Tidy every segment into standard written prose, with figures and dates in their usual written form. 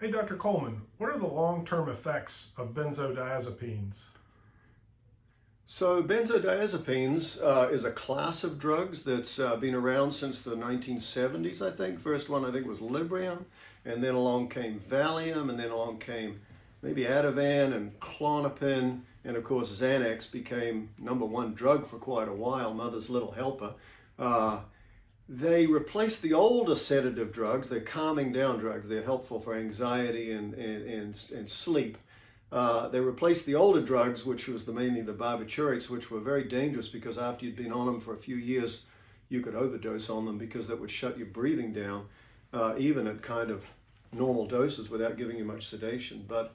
Hey, Dr. Coleman, what are the long-term effects of benzodiazepines? So benzodiazepines is a class of drugs that's been around since the 1970s, I think. First one, I think, was Librium, and then along came Valium, and then along came maybe Ativan and Klonopin, and of course Xanax became #1 drug for quite a while, mother's little helper. They replaced the older sedative drugs. They're calming down drugs. They're helpful for anxiety and sleep. They replaced the older drugs, which was mainly the barbiturates, which were very dangerous because after you'd been on them for a few years, you could overdose on them because that would shut your breathing down, even at kind of normal doses without giving you much sedation. But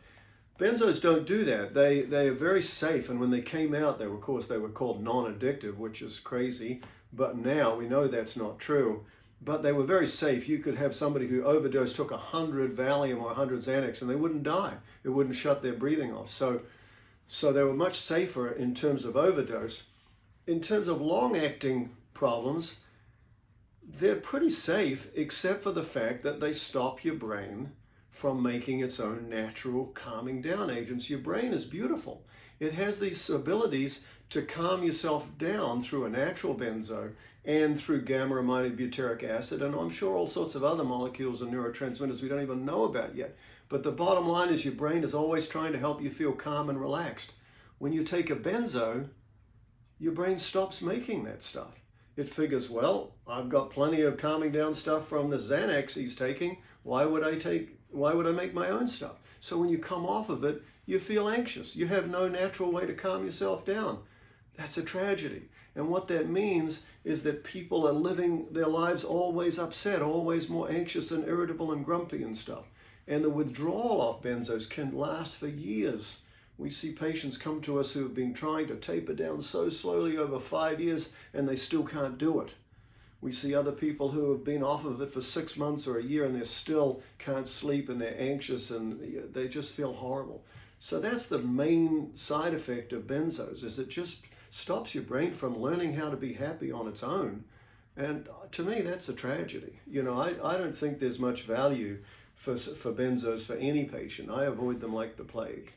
benzos don't do that. They are very safe, and when they came out, of course, they were called non-addictive, which is crazy. But now we know that's not true. But they were very safe. You could have somebody who overdosed, took 100 Valium or 100 Xanax, and they wouldn't die. It wouldn't shut their breathing off. So they were much safer in terms of overdose. In terms of long-acting problems, they're pretty safe, except for the fact that they stop your brain from making its own natural calming down agents. Your brain is beautiful. It has these abilities to calm yourself down through a natural benzo and through gamma-amine butyric acid, and I'm sure all sorts of other molecules and neurotransmitters we don't even know about yet. But the bottom line is your brain is always trying to help you feel calm and relaxed. When you take a benzo, your brain stops making that stuff. It figures, well, I've got plenty of calming down stuff from the Xanax he's taking. Why would I make my own stuff? So when you come off of it, you feel anxious. You have no natural way to calm yourself down. That's a tragedy. And what that means is that people are living their lives always upset, always more anxious and irritable and grumpy and stuff. And the withdrawal off benzos can last for years. We see patients come to us who have been trying to taper down so slowly over 5 years and they still can't do it. We see other people who have been off of it for 6 months or a year and they still can't sleep and they're anxious and they just feel horrible. So that's the main side effect of benzos, is it just stops your brain from learning how to be happy on its own. And to me, that's a tragedy. I don't think there's much value for benzos for any patient. I avoid them like the plague.